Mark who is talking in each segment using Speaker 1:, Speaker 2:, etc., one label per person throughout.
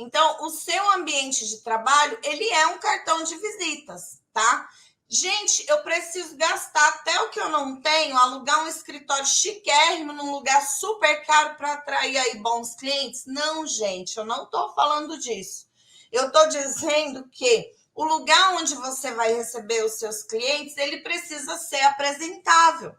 Speaker 1: Então, o seu ambiente de trabalho, ele é um cartão de visitas, tá? Gente, eu preciso gastar até o que eu não tenho, alugar um escritório chiquérrimo num lugar super caro para atrair aí bons clientes? Não, gente, eu não estou falando disso. Eu estou dizendo que o lugar onde você vai receber os seus clientes, ele precisa ser apresentável.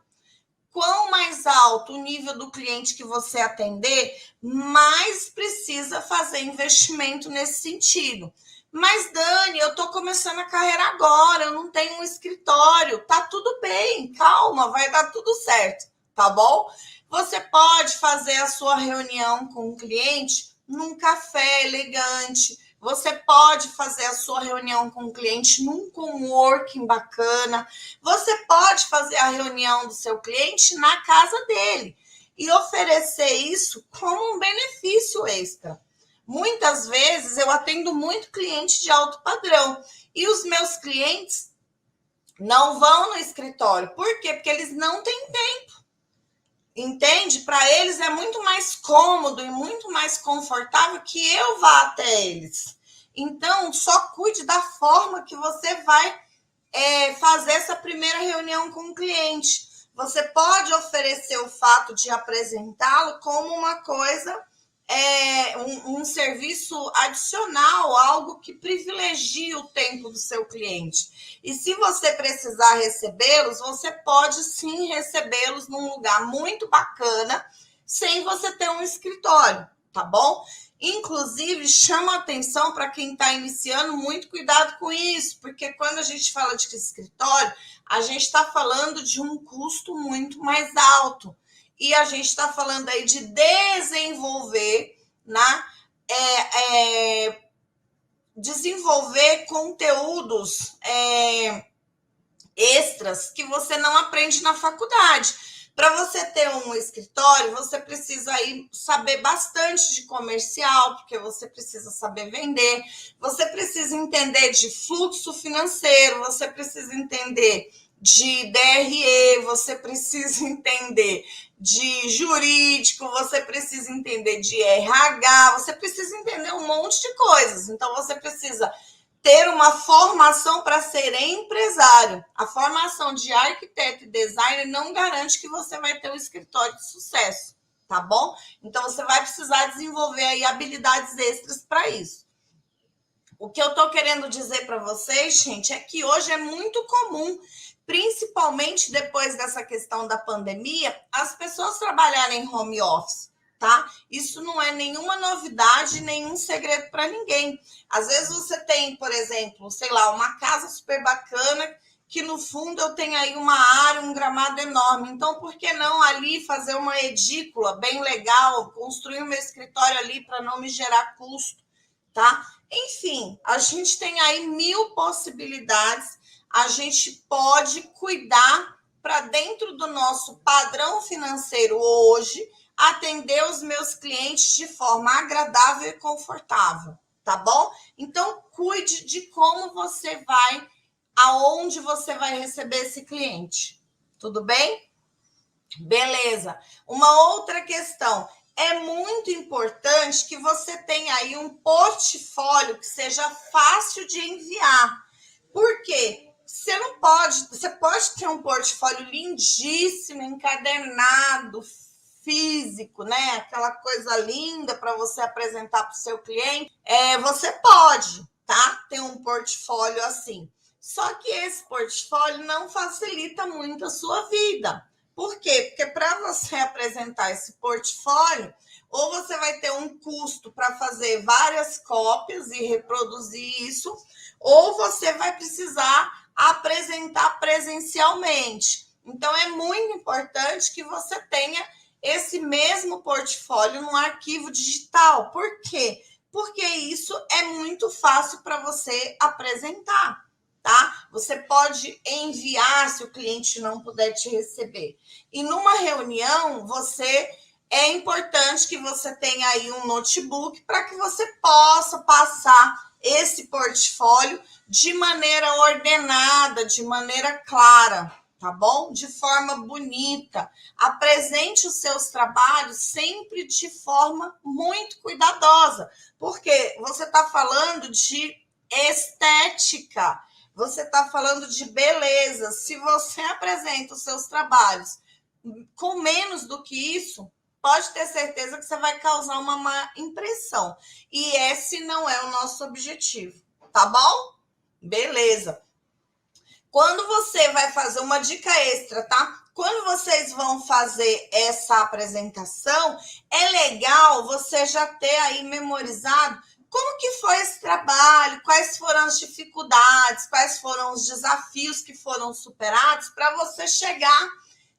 Speaker 1: Quanto mais alto o nível do cliente que você atender, mais precisa fazer investimento nesse sentido. Mas, Dani, eu estou começando a carreira agora, eu não tenho um escritório. Tá tudo bem, calma, vai dar tudo certo, tá bom? Você pode fazer a sua reunião com o cliente num café elegante. Você pode fazer a sua reunião com o cliente num coworking bacana. Você pode fazer a reunião do seu cliente na casa dele e oferecer isso como um benefício extra. Muitas vezes eu atendo muito cliente de alto padrão e os meus clientes não vão no escritório. Por quê? Porque eles não têm tempo. Entende? Para eles é muito mais cômodo e muito mais confortável que eu vá até eles. Então, só cuide da forma que você vai fazer essa primeira reunião com o cliente. Você pode oferecer o fato de apresentá-lo como uma coisa, um serviço adicional, algo que privilegie o tempo do seu cliente. E se você precisar recebê-los, você pode sim recebê-los num lugar muito bacana, sem você ter um escritório, tá bom? Inclusive, chama atenção para quem está iniciando, muito cuidado com isso, porque quando a gente fala de escritório, a gente está falando de um custo muito mais alto. E a gente está falando aí de desenvolver, né? Desenvolver conteúdos extras que você não aprende na faculdade. Para você ter um escritório, você precisa aí saber bastante de comercial, porque você precisa saber vender, você precisa entender de fluxo financeiro, você precisa entender de DRE, você precisa entender de jurídico, você precisa entender de RH, você precisa entender um monte de coisas. Então, você precisa ter uma formação para ser empresário. A formação de arquiteto e designer não garante que você vai ter um escritório de sucesso, tá bom? Então, você vai precisar desenvolver aí habilidades extras para isso. O que eu estou querendo dizer para vocês, gente, é que hoje é muito comum, principalmente depois dessa questão da pandemia, as pessoas trabalharem em home office. Tá? Isso não é nenhuma novidade, nenhum segredo para ninguém. Às vezes você tem, por exemplo, sei lá, uma casa super bacana que no fundo eu tenho aí uma área, um gramado enorme. Então, por que não ali fazer uma edícula bem legal, construir o meu escritório ali para não me gerar custo, tá? Enfim, a gente tem aí 1000 possibilidades. A gente pode cuidar para dentro do nosso padrão financeiro hoje, atender os meus clientes de forma agradável e confortável, tá bom? Então, cuide de como você vai, aonde você vai receber esse cliente. Tudo bem? Beleza. Uma outra questão. É muito importante que você tenha aí um portfólio que seja fácil de enviar. Por quê? Você pode ter um portfólio lindíssimo, encadernado, físico, né? Aquela coisa linda para você apresentar para o seu cliente. Você pode, tá? Ter um portfólio assim. Só que esse portfólio não facilita muito a sua vida. Por quê? Porque para você apresentar esse portfólio, ou você vai ter um custo para fazer várias cópias e reproduzir isso, ou você vai precisar apresentar presencialmente. Então, é muito importante que você tenha esse mesmo portfólio num arquivo digital. Por quê? Porque isso é muito fácil para você apresentar, tá? Você pode enviar se o cliente não puder te receber. E numa reunião, é importante que você tenha aí um notebook para que você possa passar esse portfólio de maneira ordenada, de maneira clara, tá bom? De forma bonita. Apresente os seus trabalhos sempre de forma muito cuidadosa, porque você está falando de estética, você está falando de beleza. Se você apresenta os seus trabalhos com menos do que isso, pode ter certeza que você vai causar uma má impressão. E esse não é o nosso objetivo, tá bom? Beleza. Quando você vai fazer uma dica extra, tá? Quando vocês vão fazer essa apresentação, é legal você já ter aí memorizado como que foi esse trabalho, quais foram as dificuldades, quais foram os desafios que foram superados para você chegar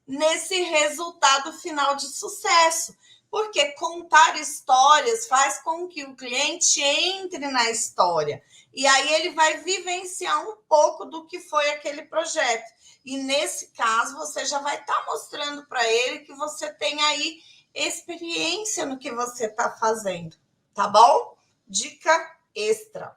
Speaker 1: nesse resultado final de sucesso. Porque contar histórias faz com que o cliente entre na história. E aí ele vai vivenciar um pouco do que foi aquele projeto. E nesse caso, você já vai estar mostrando para ele que você tem aí experiência no que você está fazendo. Tá bom? Dica extra.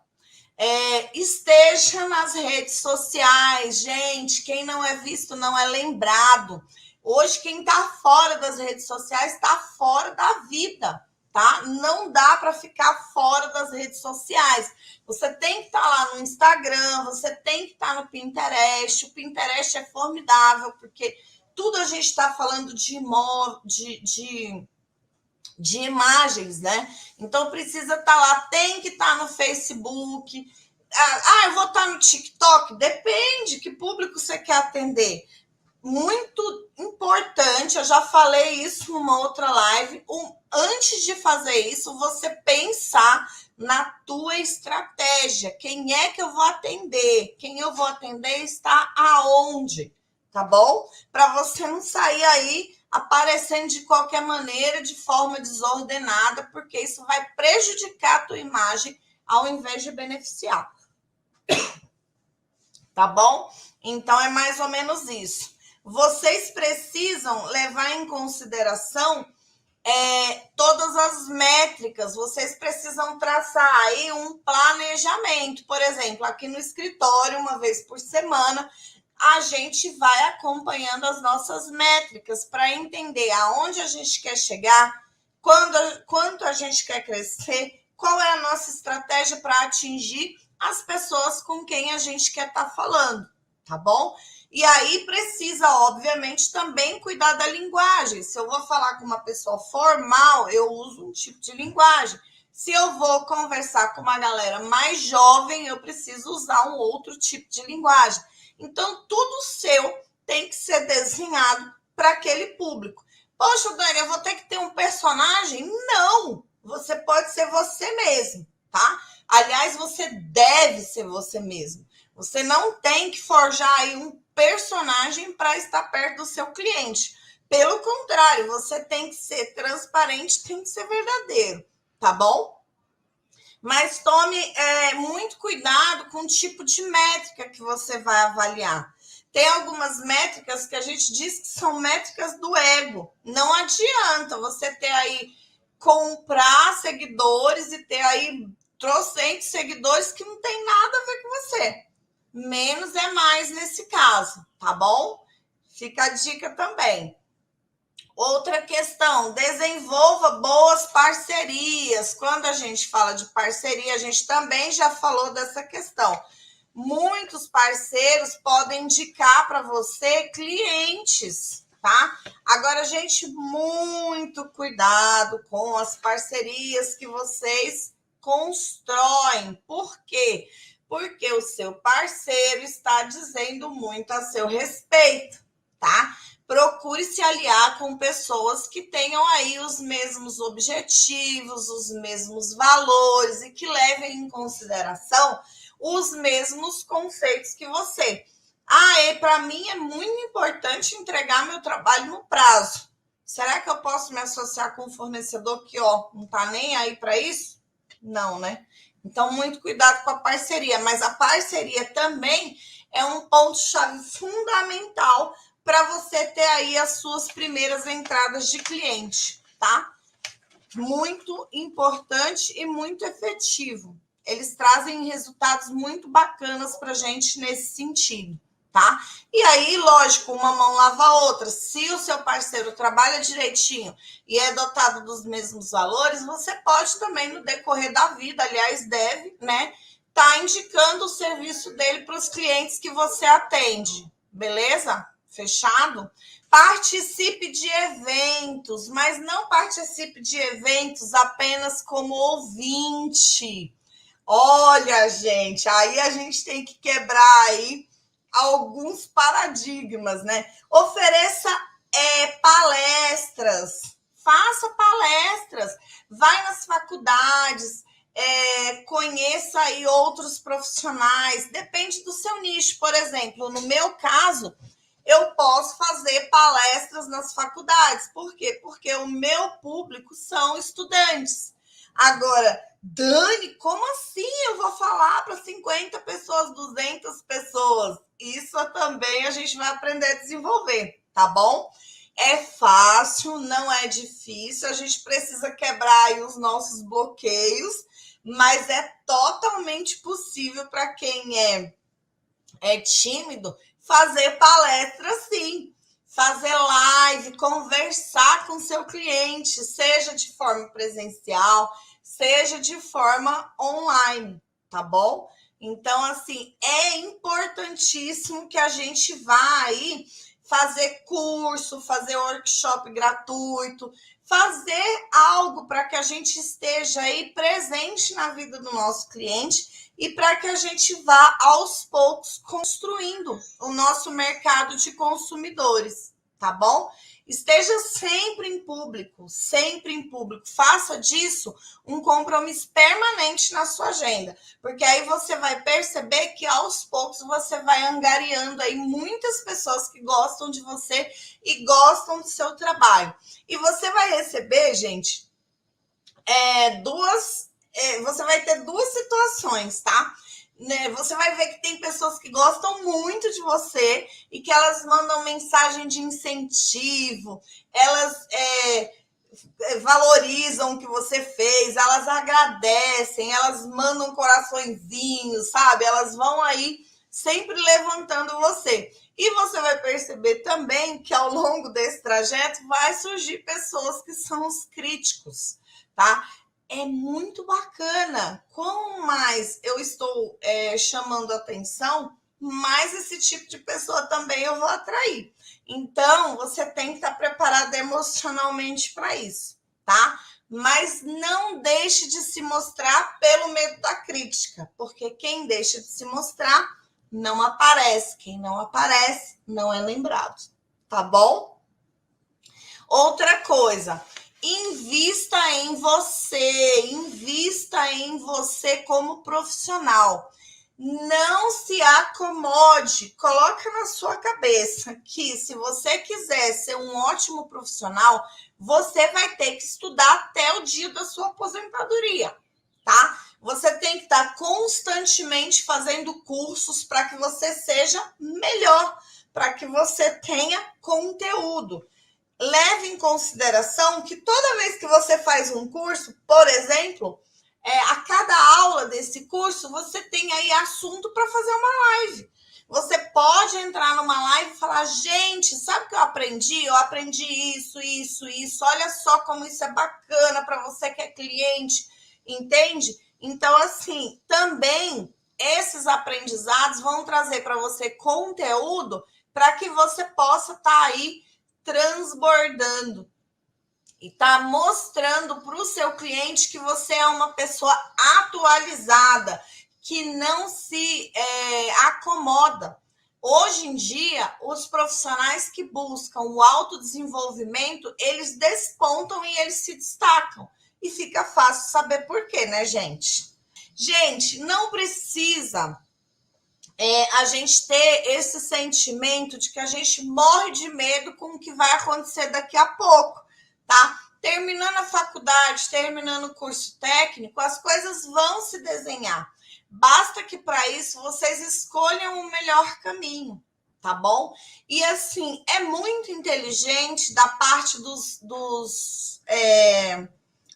Speaker 1: Esteja nas redes sociais, gente. Quem não é visto não é lembrado. Hoje, quem está fora das redes sociais está fora da vida, tá? Não dá para ficar fora das redes sociais. Você tem que estar lá no Instagram, você tem que estar no Pinterest. O Pinterest é formidável, porque tudo a gente está falando de imagens, né? Então precisa estar lá, tem que estar no Facebook. Eu vou estar no TikTok? Depende, que público você quer atender. Muito importante, eu já falei isso numa outra live. Antes de fazer isso, você pensar na tua estratégia. Quem é que eu vou atender? Quem eu vou atender está aonde? Tá bom? Para você não sair aí aparecendo de qualquer maneira, de forma desordenada, porque isso vai prejudicar a tua imagem ao invés de beneficiar. Tá bom? Então, é mais ou menos isso. Vocês precisam levar em consideração todas as métricas, vocês precisam traçar aí um planejamento. Por exemplo, aqui no escritório, uma vez por semana, a gente vai acompanhando as nossas métricas para entender aonde a gente quer chegar, quanto a gente quer crescer, qual é a nossa estratégia para atingir as pessoas com quem a gente quer estar falando, tá bom? E aí precisa, obviamente, também cuidar da linguagem. Se eu vou falar com uma pessoa formal, eu uso um tipo de linguagem. Se eu vou conversar com uma galera mais jovem, eu preciso usar um outro tipo de linguagem. Então, tudo seu tem que ser desenhado para aquele público. Poxa, Dani, eu vou ter que ter um personagem? Não! Você pode ser você mesmo, tá? Aliás, você deve ser você mesmo. Você não tem que forjar aí um personagem para estar perto do seu cliente. Pelo contrário, você tem que ser transparente, tem que ser verdadeiro, tá bom? Mas tome muito cuidado com o tipo de métrica que você vai avaliar. Tem algumas métricas que a gente diz que são métricas do ego. Não adianta você ter aí, comprar seguidores e ter aí trocentos seguidores que não tem nada a ver com você. Menos é mais nesse caso, tá bom? Fica a dica também. Outra questão, desenvolva boas parcerias. Quando a gente fala de parceria, a gente também já falou dessa questão. Muitos parceiros podem indicar para você clientes, tá? Agora, gente, muito cuidado com as parcerias que vocês constroem. Por quê? Porque o seu parceiro está dizendo muito a seu respeito, tá? Procure se aliar com pessoas que tenham aí os mesmos objetivos, os mesmos valores e que levem em consideração os mesmos conceitos que você. E para mim é muito importante entregar meu trabalho no prazo. Será que eu posso me associar com um fornecedor que, não está nem aí para isso? Não, né? Então, muito cuidado com a parceria. Mas a parceria também é um ponto-chave fundamental para você ter aí as suas primeiras entradas de cliente, tá? Muito importante e muito efetivo. Eles trazem resultados muito bacanas para a gente nesse sentido, tá? E aí, lógico, uma mão lava a outra. Se o seu parceiro trabalha direitinho e é dotado dos mesmos valores, você pode também, no decorrer da vida, aliás, deve, né, tá indicando o serviço dele para os clientes que você atende, beleza? Fechado? Participe de eventos, mas não participe de eventos apenas como ouvinte. Olha, gente, aí a gente tem que quebrar aí alguns paradigmas, né? Ofereça palestras, faça palestras, vai nas faculdades, conheça aí outros profissionais, depende do seu nicho. Por exemplo, no meu caso, eu posso fazer palestras nas faculdades. Por quê? Porque o meu público são estudantes. Agora, Dani, como assim eu vou falar para 50 pessoas, 200 pessoas? Isso também a gente vai aprender a desenvolver, tá bom? É fácil, não é difícil, a gente precisa quebrar aí os nossos bloqueios, mas é totalmente possível para quem é tímido fazer palestra sim, fazer live, conversar com seu cliente, seja de forma presencial, seja de forma online, tá bom? Então, assim, é importantíssimo que a gente vá aí fazer curso, fazer workshop gratuito, fazer algo para que a gente esteja aí presente na vida do nosso cliente e para que a gente vá aos poucos construindo o nosso mercado de consumidores, tá bom? Esteja sempre em público, sempre em público. Faça disso um compromisso permanente na sua agenda, porque aí você vai perceber que aos poucos você vai angariando aí muitas pessoas que gostam de você e gostam do seu trabalho. E você vai receber, gente, você vai ter duas situações, tá? Né? Você vai ver que tem pessoas que gostam muito de você e que elas mandam mensagem de incentivo, elas valorizam o que você fez, elas agradecem, elas mandam coraçõezinhos, sabe? Elas vão aí sempre levantando você. E você vai perceber também que ao longo desse trajeto vai surgir pessoas que são os críticos, tá? É muito bacana. Quanto mais eu estou chamando atenção, mais esse tipo de pessoa também eu vou atrair. Então, você tem que estar preparado emocionalmente para isso, tá? Mas não deixe de se mostrar pelo medo da crítica, porque quem deixa de se mostrar não aparece. Quem não aparece não é lembrado, tá bom? Outra coisa, invista em você como profissional. Não se acomode, coloca na sua cabeça que se você quiser ser um ótimo profissional, você vai ter que estudar até o dia da sua aposentadoria, tá? Você tem que estar constantemente fazendo cursos para que você seja melhor, para que você tenha conteúdo. Leve em consideração que toda vez que você faz um curso, por exemplo, a cada aula desse curso, você tem aí assunto para fazer uma live. Você pode entrar numa live e falar, gente, sabe o que eu aprendi? Eu aprendi isso, isso, isso. Olha só como isso é bacana para você que é cliente, entende? Então, assim, também esses aprendizados vão trazer para você conteúdo para que você possa estar aí transbordando e tá mostrando para o seu cliente que você é uma pessoa atualizada, que não se acomoda. Hoje em dia, os profissionais que buscam o autodesenvolvimento, eles despontam e eles se destacam. E fica fácil saber por quê, né, gente? Gente, não precisa a gente ter esse sentimento de que a gente morre de medo com o que vai acontecer daqui a pouco, tá? Terminando a faculdade, terminando o curso técnico, as coisas vão se desenhar. Basta que para isso vocês escolham o melhor caminho, tá bom? E assim, é muito inteligente da parte dos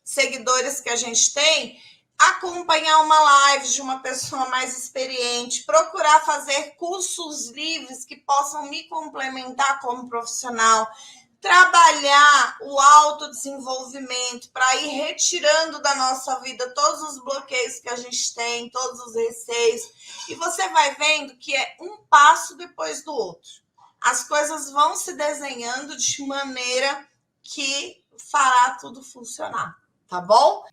Speaker 1: seguidores que a gente tem acompanhar uma live de uma pessoa mais experiente, procurar fazer cursos livres que possam me complementar como profissional, trabalhar o autodesenvolvimento para ir retirando da nossa vida todos os bloqueios que a gente tem, todos os receios. E você vai vendo que é um passo depois do outro. As coisas vão se desenhando de maneira que fará tudo funcionar, tá bom?